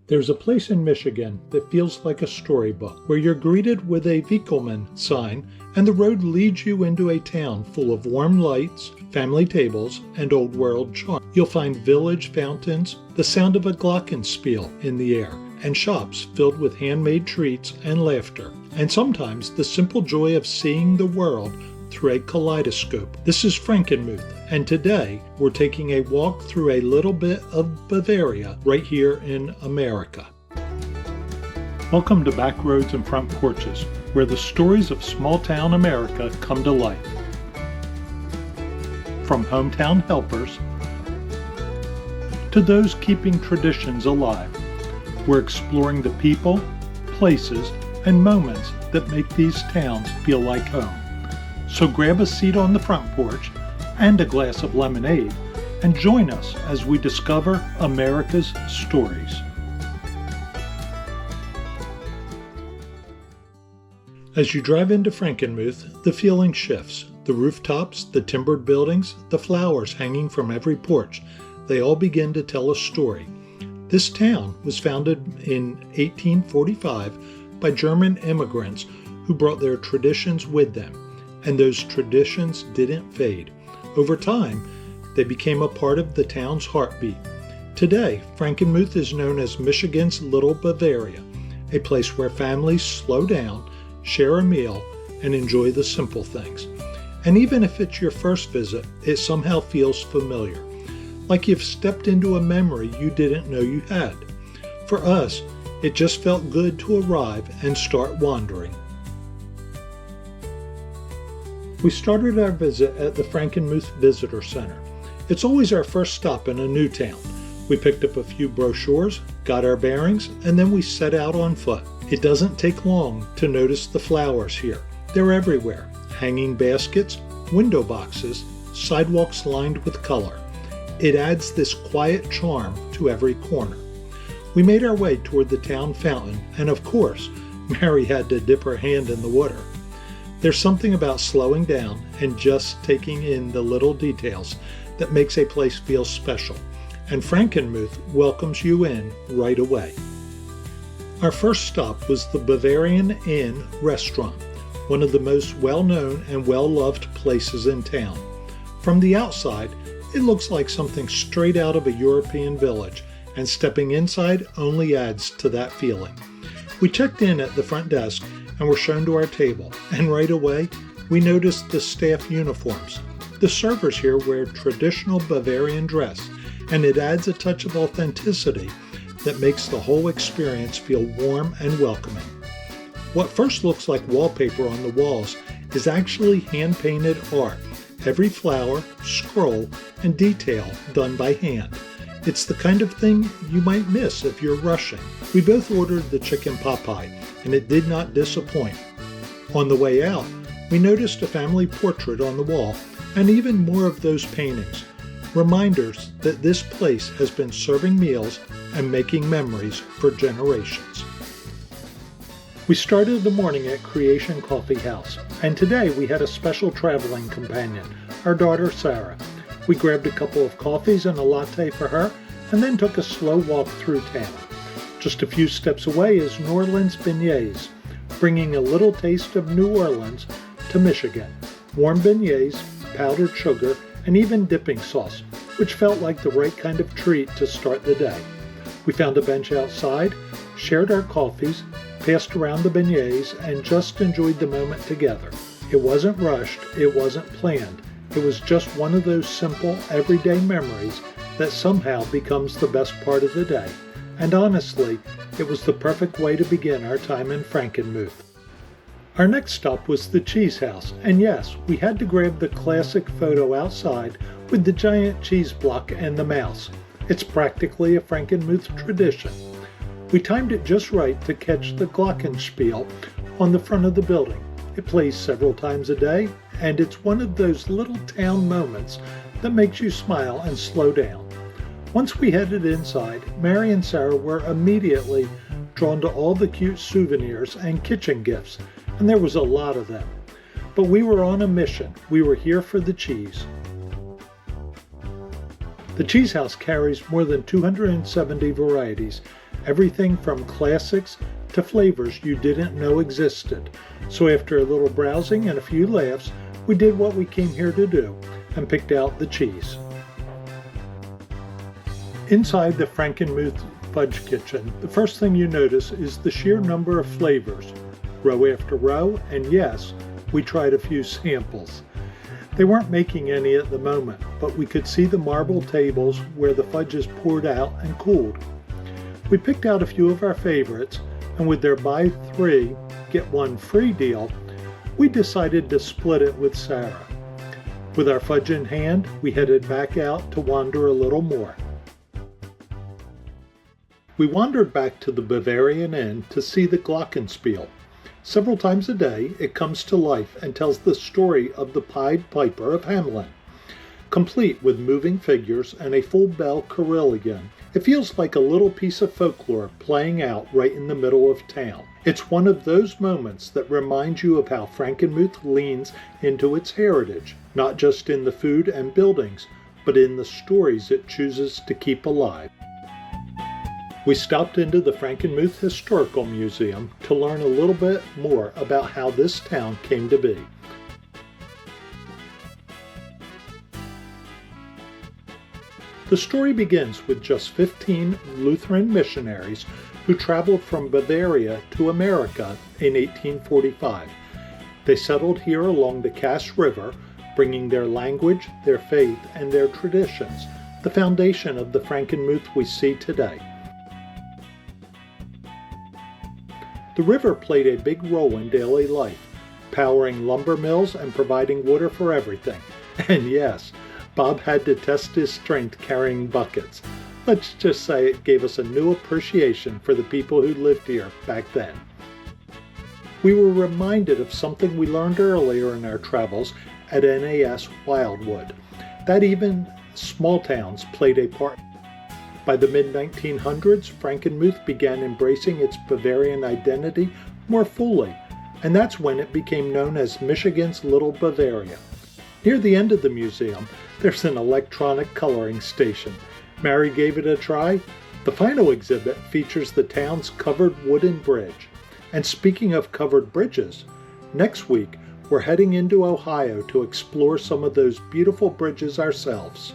There's a place in Michigan that feels like a storybook, where you're greeted with a Vickelman sign and the road leads you into a town full of warm lights, family tables, and old world charm. You'll find village fountains, the sound of a Glockenspiel in the air, and shops filled with handmade treats and laughter, and sometimes the simple joy of seeing the world through a kaleidoscope. This is Frankenmuth, and today we're taking a walk through a little bit of Bavaria right here in America. Welcome to Back Roads and Front Porches, where the stories of small-town America come to life. From hometown helpers to those keeping traditions alive, we're exploring the people, places, and moments that make these towns feel like home. So grab a seat on the front porch and a glass of lemonade and join us as we discover America's stories. As you drive into Frankenmuth, the feeling shifts. The rooftops, the timbered buildings, the flowers hanging from every porch, they all begin to tell a story. This town was founded in 1845 by German immigrants who brought their traditions with them. And those traditions didn't fade. Over time, they became a part of the town's heartbeat. Today, Frankenmuth is known as Michigan's Little Bavaria, a place where families slow down, share a meal, and enjoy the simple things. And even if it's your first visit, it somehow feels familiar, like you've stepped into a memory you didn't know you had. For us, it just felt good to arrive and start wandering. We started our visit at the Frankenmuth Visitor Center. It's always our first stop in a new town. We picked up a few brochures, got our bearings, and then we set out on foot. It doesn't take long to notice the flowers here. They're everywhere. Hanging baskets, window boxes, sidewalks lined with color. It adds this quiet charm to every corner. We made our way toward the town fountain, and of course, Mary had to dip her hand in the water. There's something about slowing down and just taking in the little details that makes a place feel special, and Frankenmuth welcomes you in right away. Our first stop was the Bavarian Inn Restaurant, one of the most well-known and well-loved places in town. From the outside, it looks like something straight out of a European village, and stepping inside only adds to that feeling. We checked in at the front desk and were shown to our table, and right away we noticed the staff uniforms. The servers here wear traditional Bavarian dress, and it adds a touch of authenticity that makes the whole experience feel warm and welcoming. What first looks like wallpaper on the walls is actually hand-painted art, every flower, scroll, and detail done by hand. It's the kind of thing you might miss if you're rushing. We both ordered the chicken pot pie, and it did not disappoint. On the way out, we noticed a family portrait on the wall, and even more of those paintings. Reminders that this place has been serving meals and making memories for generations. We started the morning at Creation Coffee House, and today we had a special traveling companion, our daughter Sarah. We grabbed a couple of coffees and a latte for her, and then took a slow walk through town. Just a few steps away is New Orleans beignets, bringing a little taste of New Orleans to Michigan. Warm beignets, powdered sugar, and even dipping sauce, which felt like the right kind of treat to start the day. We found a bench outside, shared our coffees, passed around the beignets, and just enjoyed the moment together. It wasn't rushed, it wasn't planned. It was just one of those simple, everyday memories that somehow becomes the best part of the day. And honestly, it was the perfect way to begin our time in Frankenmuth. Our next stop was the Cheese Haus, and yes, we had to grab the classic photo outside with the giant cheese block and the mouse. It's practically a Frankenmuth tradition. We timed it just right to catch the Glockenspiel on the front of the building. It plays several times a day, and it's one of those little town moments that makes you smile and slow down. Once we headed inside, Mary and Sarah were immediately drawn to all the cute souvenirs and kitchen gifts, and there was a lot of them. But we were on a mission. We were here for the cheese. The Cheese Haus carries more than 270 varieties, Everything from classics to flavors you didn't know existed. So after a little browsing and a few laughs, we did what we came here to do and picked out the cheese. Inside the Frankenmuth Fudge Kitchen, the first thing you notice is the sheer number of flavors, row after row, and yes, we tried a few samples. They weren't making any at the moment, but we could see the marble tables where the fudge is poured out and cooled. We picked out a few of our favorites, and with their buy 3, get 1 free deal, we decided to split it with Sarah. With our fudge in hand, we headed back out to wander a little more. We wandered back to the Bavarian Inn to see the Glockenspiel. Several times a day, it comes to life and tells the story of the Pied Piper of Hamelin, complete with moving figures and a full bell carillon. It feels like a little piece of folklore playing out right in the middle of town. It's one of those moments that reminds you of how Frankenmuth leans into its heritage, not just in the food and buildings, but in the stories it chooses to keep alive. We stopped into the Frankenmuth Historical Museum to learn a little bit more about how this town came to be. The story begins with just 15 Lutheran missionaries who traveled from Bavaria to America in 1845. They settled here along the Cass River, bringing their language, their faith, and their traditions, the foundation of the Frankenmuth we see today. The river played a big role in daily life, powering lumber mills and providing water for everything. And yes, Bob had to test his strength carrying buckets. Let's just say it gave us a new appreciation for the people who lived here back then. We were reminded of something we learned earlier in our travels at NAS Wildwood, that even small towns played a part. By the mid-1900s, Frankenmuth began embracing its Bavarian identity more fully, and that's when it became known as Michigan's Little Bavaria. Near the end of the museum, there's an electronic coloring station. Mary gave it a try. The final exhibit features the town's covered wooden bridge. And speaking of covered bridges, next week we're heading into Ohio to explore some of those beautiful bridges ourselves.